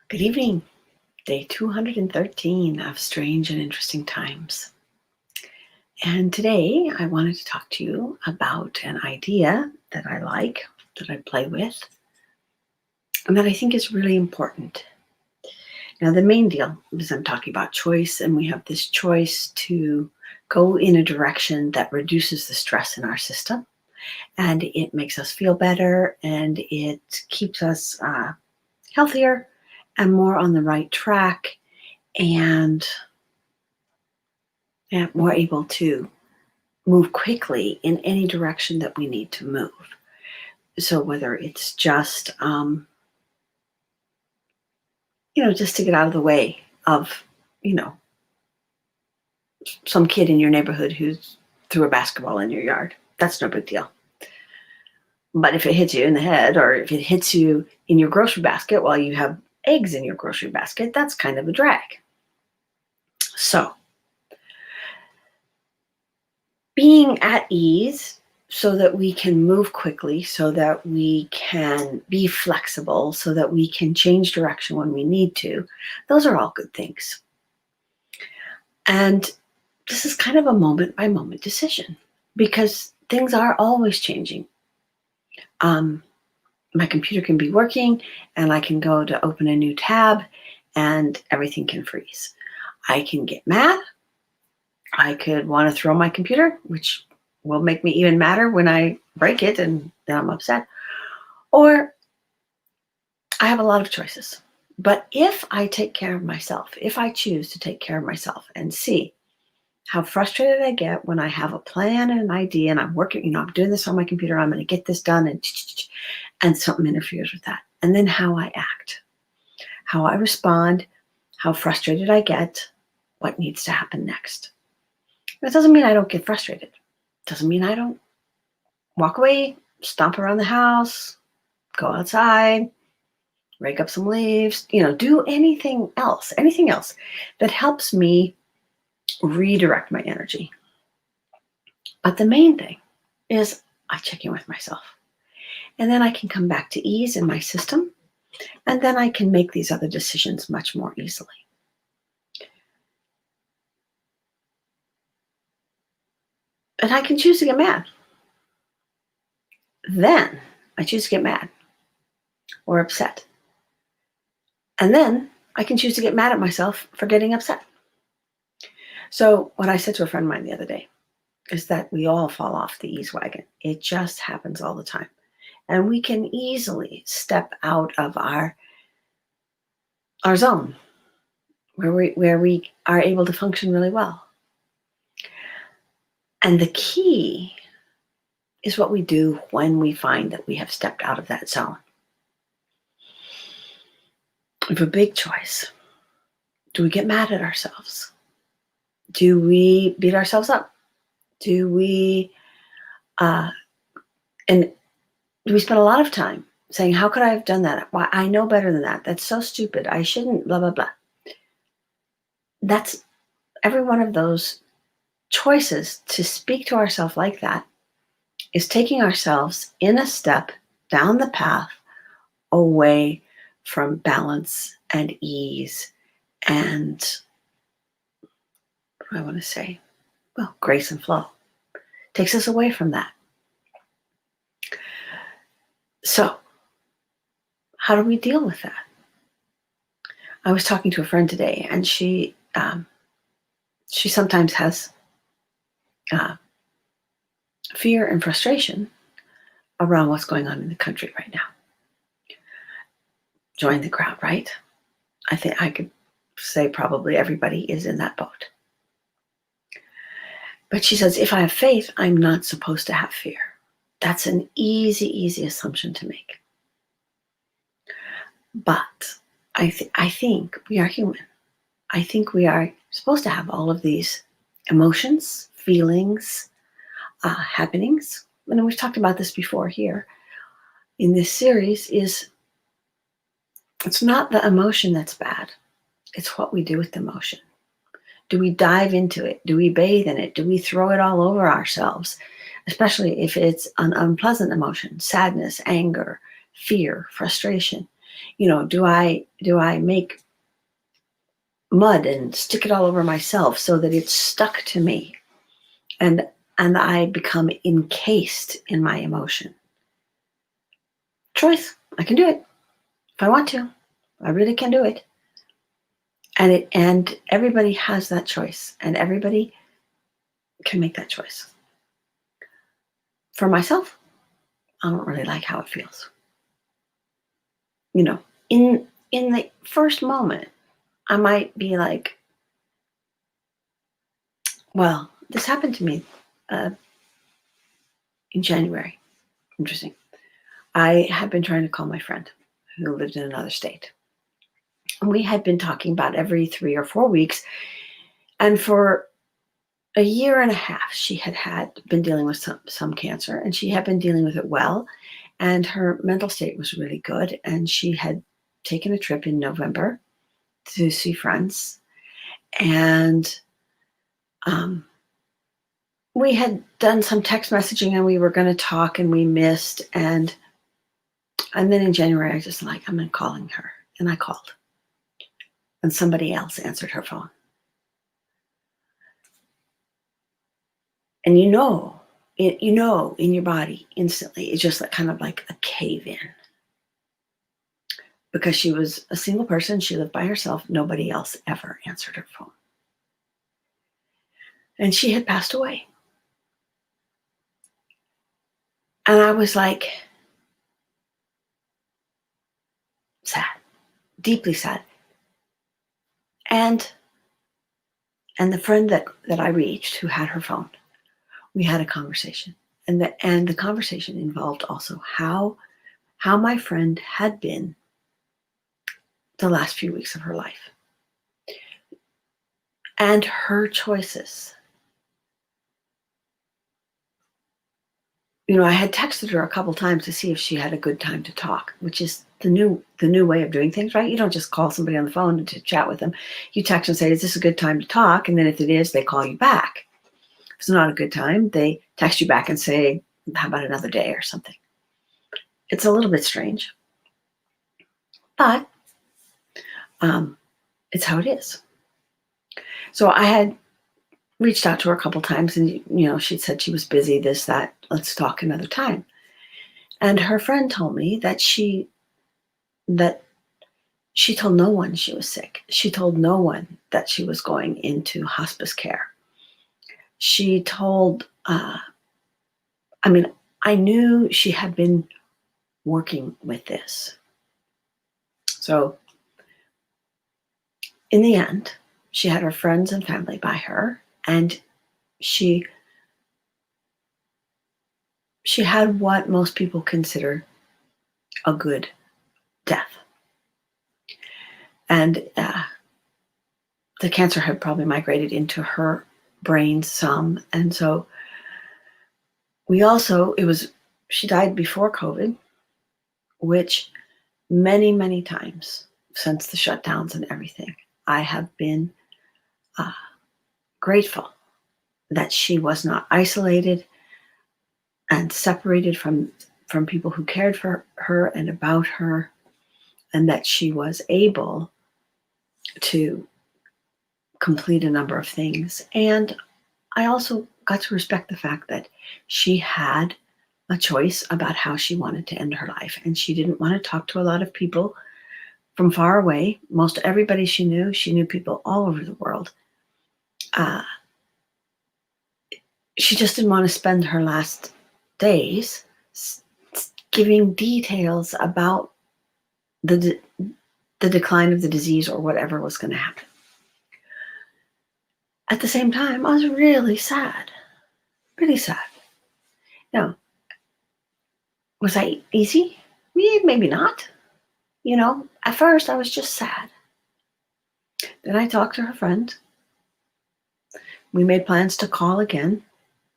Good evening, day 213 of Strange and Interesting Times. And today I wanted to talk to you about an idea that I like, that I play with, and that I think is really important. Now, the main deal is I'm talking about choice, and we have this choice to go in a direction that reduces the stress in our system, and it makes us feel better, and it keeps us healthier and more on the right track, and we're able to move quickly in any direction that we need to move. So whether it's just, just to get out of the way of, some kid in your neighborhood who's threw a basketball in your yard, that's no big deal. But if it hits you in the head, or if it hits you in your grocery basket while you have eggs in your grocery basket, that's kind of a drag. So being at ease so that we can move quickly, so that we can be flexible, so that we can change direction when we need to, those are all good things. And this is kind of a moment by moment decision because things are always changing. My computer can be working and I can go to open a new tab and everything can freeze. I can get mad. I could want to throw my computer, which will make me even madder when I break it and then I'm upset. Or I have a lot of choices. But if I take care of myself, if I choose to take care of myself and see how frustrated I get when I have a plan and an idea and I'm working, I'm doing this on my computer, I'm going to get this done, and something interferes with that. And then how I act, how I respond, how frustrated I get, what needs to happen next. That doesn't mean I don't get frustrated. Doesn't mean I don't walk away, stomp around the house, go outside, rake up some leaves, do anything else that helps me redirect my energy. But the main thing is I check in with myself. And then I can come back to ease in my system. And then I can make these other decisions much more easily. And I can choose to get mad. Then I choose to get mad or upset. And then I can choose to get mad at myself for getting upset. So what I said to a friend of mine the other day is that we all fall off the ease wagon. It just happens all the time. And we can easily step out of our zone where we are able to function really well. And the key is what we do when we find that we have stepped out of that zone. We have a big choice. Do we get mad at ourselves? Do we beat ourselves up? Do we and do we spend a lot of time saying, how could I have done that? Why, I know better than that. That's so stupid. I shouldn't, blah, blah, blah. That's every one of those choices to speak to ourselves like that is taking ourselves in a step down the path away from balance and ease and, what do I want to say? Well, grace and flow. Takes us away from that. So, how do we deal with that? I was talking to a friend today, and she sometimes has fear and frustration around what's going on in the country right now. Join the crowd, right? I think I could say probably everybody is in that boat. But she says, if I have faith, I'm not supposed to have fear. That's an easy assumption to make. But I think we are human. I think we are supposed to have all of these emotions, feelings, happenings. And we've talked about this before here in this series. It's not the emotion that's bad. It's what we do with the emotion. Do we dive into it? Do we bathe in it? Do we throw it all over ourselves? Especially if it's an unpleasant emotion, sadness, anger, fear, frustration. Do I make mud and stick it all over myself so that it's stuck to me and I become encased in my emotion? Choice. I can do it if I want to. I really can do it. And everybody has that choice, and everybody can make that choice. For myself, I don't really like how it feels. In the first moment, I might be like, well, this happened to me in January. Interesting. I had been trying to call my friend who lived in another state. And we had been talking about every 3 or 4 weeks. And for a year and a half, she had been dealing with some cancer, and she had been dealing with it well. And her mental state was really good. And she had taken a trip in November to see friends. And we had done some text messaging, and we were going to talk, and we missed. And then in January, I just like, I'm calling her. And I called. And somebody else answered her phone. And in your body instantly, it's just like kind of like a cave in. Because she was a single person, she lived by herself, nobody else ever answered her phone. And she had passed away. And I was like, sad, deeply sad. And the friend that I reached who had her phone, we had a conversation. And the conversation involved also how my friend had been the last few weeks of her life. And her choices. I had texted her a couple times to see if she had a good time to talk, which is the new way of doing things, right? You don't just call somebody on the phone to chat with them. You text and say, is this a good time to talk? And then if it is, they call you back. If it's not a good time, they text you back and say, how about another day or something? It's a little bit strange, but it's how it is. So I had reached out to her a couple times, and she'd said she was busy, this, that, let's talk another time. And her friend told me that she told no one she was sick. She told no one that she was going into hospice care. She told, I knew she had been working with this. So in the end, she had her friends and family by her, and she had what most people consider a good death. And the cancer had probably migrated into her brain some. And so she died before COVID, which many, many times since the shutdowns and everything, I have been grateful that she was not isolated and separated from people who cared for her and about her, and that she was able to complete a number of things. And I also got to respect the fact that she had a choice about how she wanted to end her life. And she didn't want to talk to a lot of people from far away. Most everybody she knew people all over the world. She just didn't want to spend her last days giving details about the decline of the disease or whatever was going to happen. At the same time, I was really sad. Really sad. Now, was I easy? Maybe not. At first I was just sad. Then I talked to her friend. We made plans to call again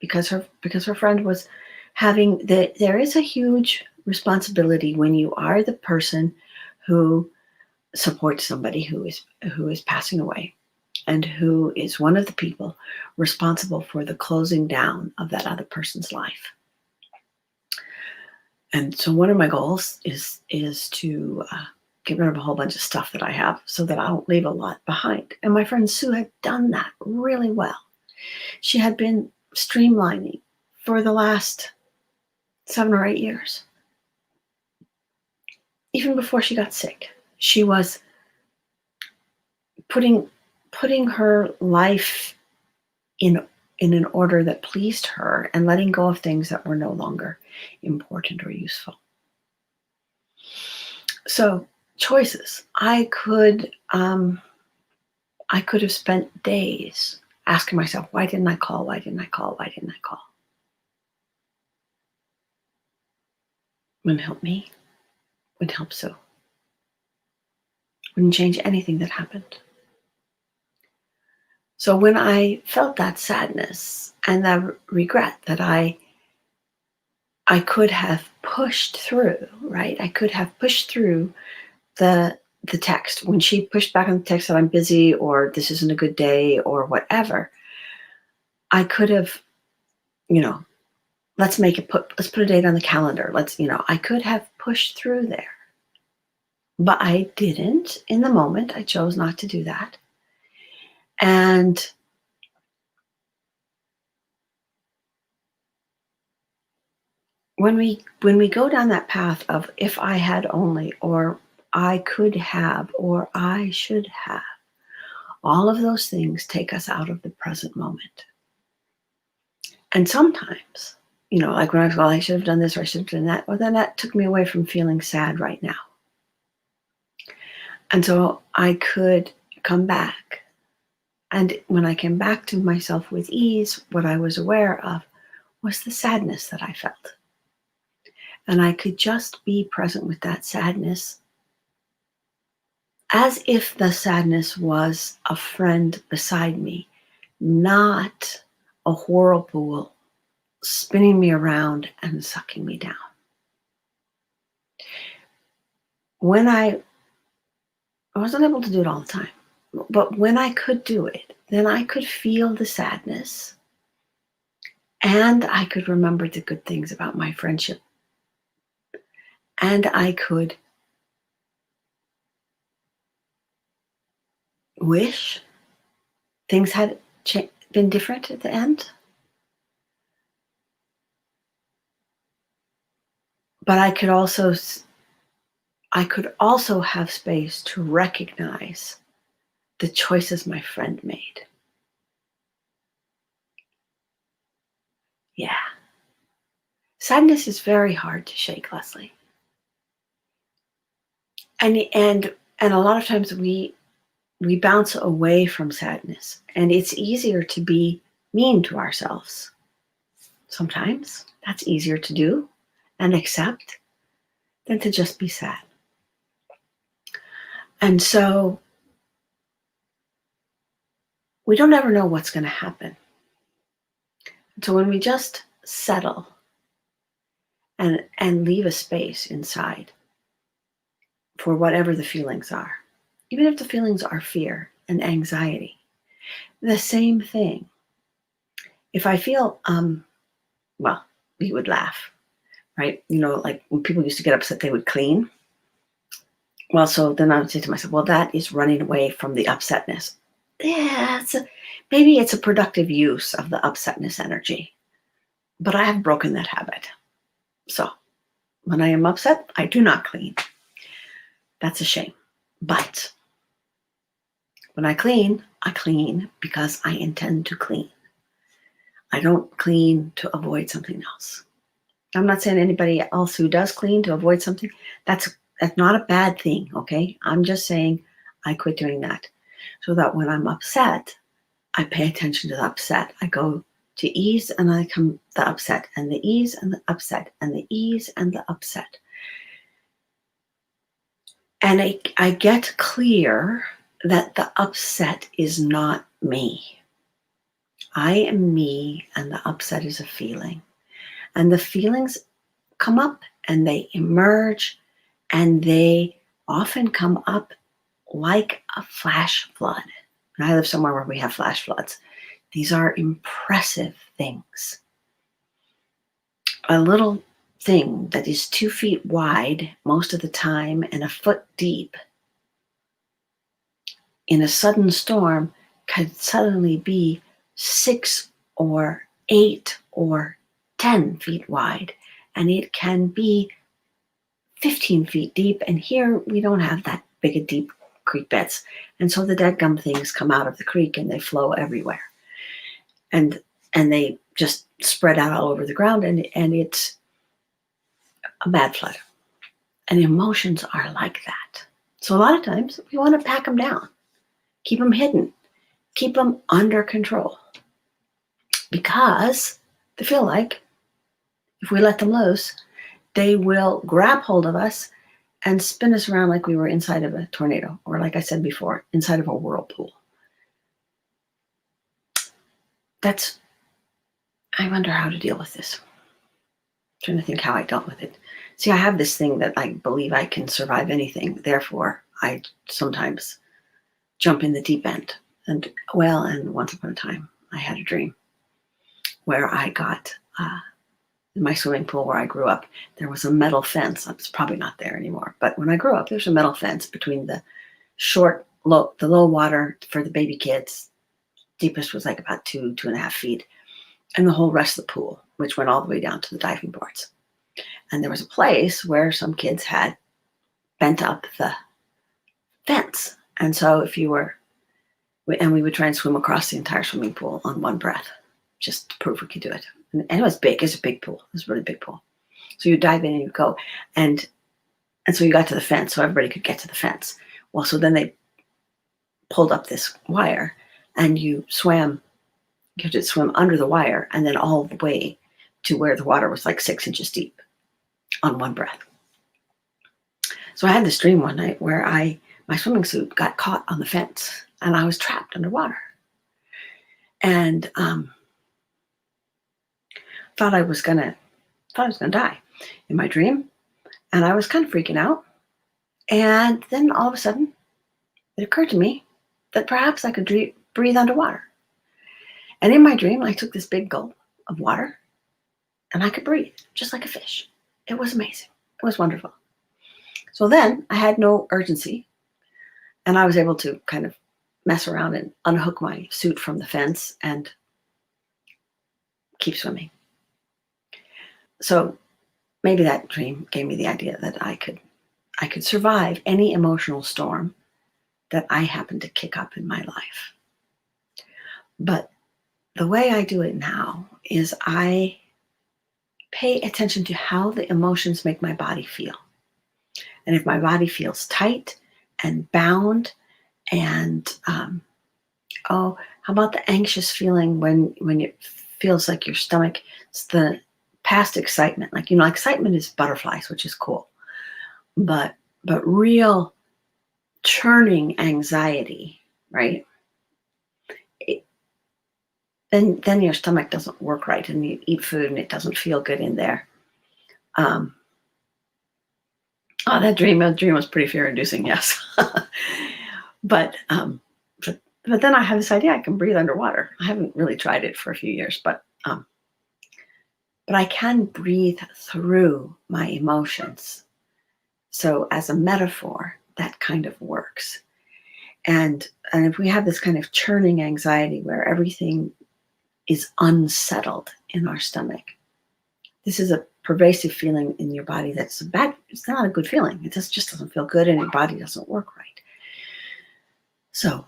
because her friend was having there is a huge responsibility when you are the person who supports somebody who is passing away, and who is one of the people responsible for the closing down of that other person's life. And so one of my goals is to get rid of a whole bunch of stuff that I have so that I don't leave a lot behind. And my friend Sue had done that really well. She had been streamlining for the last 7 or 8 years. Even before she got sick, she was putting her life in an order that pleased her and letting go of things that were no longer important or useful. So choices. I could have spent days asking myself, why didn't I call? Why didn't I call? Why didn't I call? Wouldn't help me. Wouldn't help Sue. Wouldn't change anything that happened. So when I felt that sadness and that regret that I could have pushed through, right? I could have pushed through the text. When she pushed back on the text that I'm busy or this isn't a good day or whatever, I could have, let's put a date on the calendar. I could have pushed through there. But I didn't in the moment. I chose not to do that. And when we go down that path of if I had only, or I could have, or I should have, all of those things take us out of the present moment. And sometimes, like when I was, well, I should have done this or I should have done that. Well, then that took me away from feeling sad right now. And so I could come back. And when I came back to myself with ease, what I was aware of was the sadness that I felt. And I could just be present with that sadness as if the sadness was a friend beside me, not a whirlpool spinning me around and sucking me down. When I wasn't able to do it all the time, but when I could do it, then I could feel the sadness and I could remember the good things about my friendship. And I could wish things had been different at the end. But I could also have space to recognize the choices my friend made. Yeah. Sadness is very hard to shake, Leslie. And a lot of times we bounce away from sadness, and it's easier to be mean to ourselves. Sometimes that's easier to do and accept than to just be sad. And so we don't ever know what's going to happen. So when we just settle and leave a space inside for whatever the feelings are, even if the feelings are fear and anxiety, the same thing. If I feel, well, you would laugh, right? Like when people used to get upset, they would clean. Well, so then I would say to myself, well, that is running away from the upsetness. Yeah, maybe it's a productive use of the upsetness energy, but I have broken that habit. So when I am upset, I do not clean. That's a shame. But when I clean because I intend to clean. I don't clean to avoid something else. I'm not saying anybody else who does clean to avoid something, that's not a bad thing, okay? I'm just saying I quit doing that so that when I'm upset, I pay attention to the upset. I go to ease and I come the upset and the ease and the upset and the ease and the upset. And I get clear that the upset is not me. I am me and the upset is a feeling. And the feelings come up and they emerge and they often come up like a flash flood. And I live somewhere where we have flash floods. These are impressive things. A little thing that is 2 feet wide most of the time and a foot deep in a sudden storm could suddenly be 6 or 8 or 10 feet wide, and it can be 15 feet deep. And here we don't have that big a deep creek beds. And so the dadgum things come out of the creek and they flow everywhere. And they just spread out all over the ground, and it's a bad flood. And emotions are like that. So a lot of times we want to pack them down, keep them hidden, keep them under control, because they feel like if we let them loose, they will grab hold of us and spin us around like we were inside of a tornado, or like I said before, inside of a whirlpool. I wonder how to deal with this. I'm trying to think how I dealt with it. See, I have this thing that I believe I can survive anything. Therefore, I sometimes jump in the deep end. And once upon a time, I had a dream where I got in my swimming pool where I grew up. There was a metal fence. It's probably not there anymore. But when I grew up, there's a metal fence between the low water for the baby kids. Deepest was like about 2.5 feet, and the whole rest of the pool, which went all the way down to the diving boards. And there was a place where some kids had bent up the fence. And so we would try and swim across the entire swimming pool on one breath, just to prove we could do it. And it was big. It's a big pool. It was a really big pool. So you dive in and you go. And so you got to the fence so everybody could get to the fence. Well, so then they pulled up this wire and you had to swim under the wire and then all the way to where the water was like 6 inches deep on one breath. So I had this dream one night where my swimming suit got caught on the fence and I was trapped underwater. And thought I was gonna die in my dream. And I was kind of freaking out. And then all of a sudden, it occurred to me that perhaps I could breathe underwater. And in my dream, I took this big gulp of water and I could breathe just like a fish. It was amazing. It was wonderful. So then I had no urgency and I was able to kind of mess around and unhook my suit from the fence and keep swimming. So maybe that dream gave me the idea that I could survive any emotional storm that I happen to kick up in my life. But the way I do it now is I pay attention to how the emotions make my body feel. And if my body feels tight and bound and, how about the anxious feeling when it feels like your stomach, it's the past excitement. Like, excitement is butterflies, which is cool. But real churning anxiety, right? Then your stomach doesn't work right and you eat food and it doesn't feel good in there. That dream was pretty fear-inducing, yes. But then I had this idea I can breathe underwater. I haven't really tried it for a few years, but I can breathe through my emotions. So as a metaphor, that kind of works. And if we have this kind of churning anxiety where everything is unsettled in our stomach, this is a pervasive feeling in your body it's not a good feeling. It just doesn't feel good and your body doesn't work right. So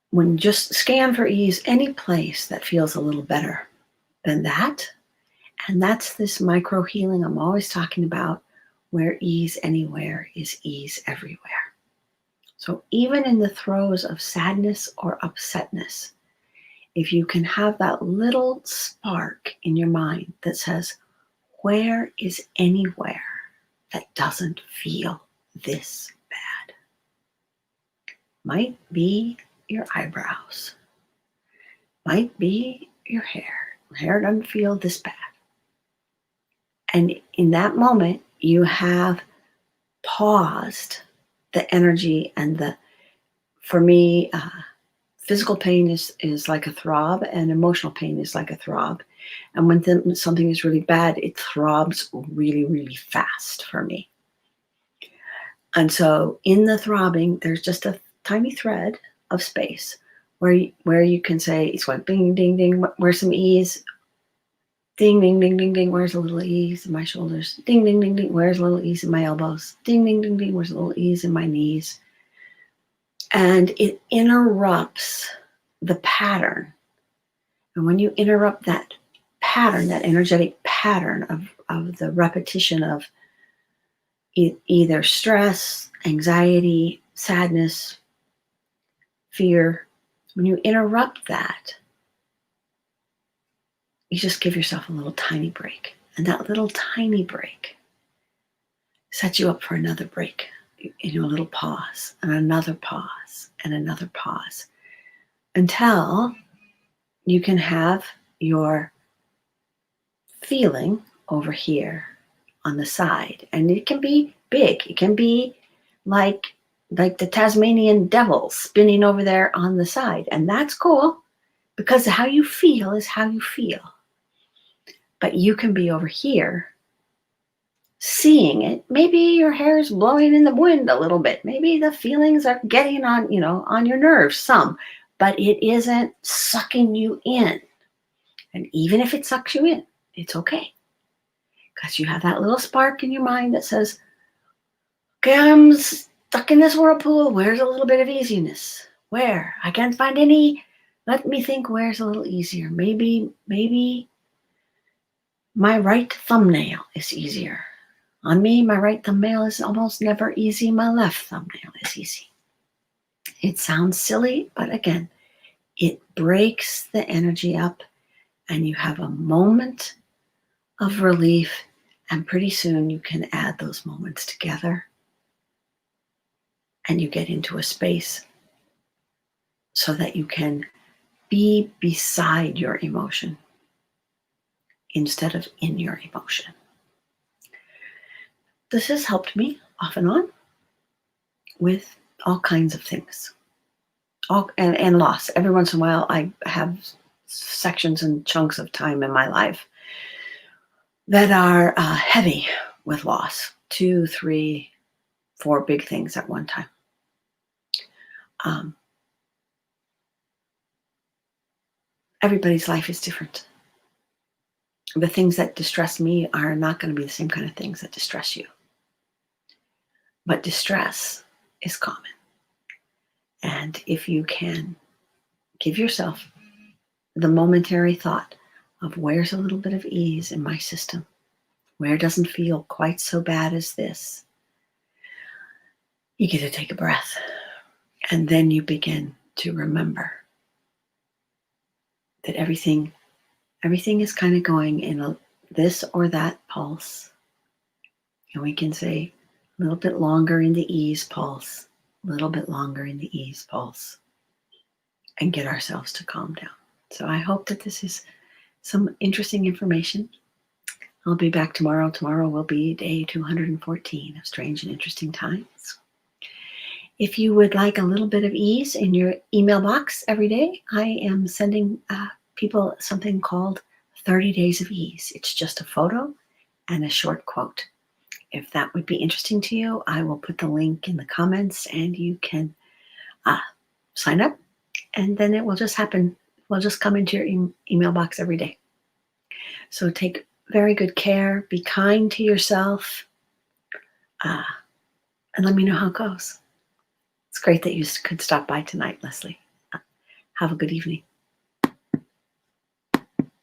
when you just scan for ease any place that feels a little better than that, and that's this micro healing I'm always talking about, where ease anywhere is ease everywhere. So even in the throes of sadness or upsetness, if you can have that little spark in your mind that says, where is anywhere that doesn't feel this bad? Might be your eyebrows. Might be your hair. Hair doesn't feel this bad. And in that moment, you have paused the energy and for me, physical pain is like a throb, and emotional pain is like a throb. And when something is really bad, it throbs really, really fast for me. And so in the throbbing, there's just a tiny thread of space where you can say, it's like ding, ding, ding, where's some ease? Ding, ding, ding, ding, ding, where's a little ease in my shoulders? Ding, ding, ding, ding, where's a little ease in my elbows? Ding, ding, ding, ding, where's a little ease in my knees? And it interrupts the pattern. And when you interrupt that pattern, that energetic pattern of the repetition of either stress, anxiety, sadness, fear, when you interrupt that, you just give yourself a little tiny break. And that little tiny break sets you up for another break, a little pause, and another pause, and another pause, until you can have your feeling over here on the side. And it can be big. It can be like the Tasmanian devil spinning over there on the side. And that's cool, because how you feel is how you feel. But you can be over here seeing it. Maybe your hair is blowing in the wind a little bit. Maybe the feelings are getting on your nerves some, but it isn't sucking you in. And even if it sucks you in, it's okay. Because you have that little spark in your mind that says, okay, I'm stuck in this whirlpool. Where's a little bit of easiness? Where? I can't find any. Let me think, where's a little easier? Maybe my right thumbnail is easier. On me, my right thumbnail is almost never easy. My left thumbnail is easy. It sounds silly, but again, it breaks the energy up, and you have a moment of relief, and pretty soon you can add those moments together, and you get into a space so that you can be beside your emotion instead of in your emotion. This has helped me off and on with all kinds of things. And loss. Every once in a while, I have sections and chunks of time in my life that are heavy with loss. 2, 3, 4 big things at one time. Everybody's life is different. The things that distress me are not going to be the same kind of things that distress you. But distress is common. And if you can give yourself the momentary thought of where's a little bit of ease in my system, where it doesn't feel quite so bad as this, you get to take a breath. And then you begin to remember that everything is kind of going in this or that pulse. And we can say a little bit longer in the ease pulse, a little bit longer in the ease pulse, and get ourselves to calm down. So I hope that this is some interesting information. I'll be back tomorrow. Tomorrow will be day 214 of Strange and Interesting Times. If you would like a little bit of ease in your email box every day, I am sending people something called 30 Days of Ease. It's just a photo and a short quote. If that would be interesting to you, I will put the link in the comments, and you can sign up, and then it will just happen. It will just come into your email box every day. So take very good care. Be kind to yourself, and let me know how it goes. It's great that you could stop by tonight, Leslie. Have a good evening.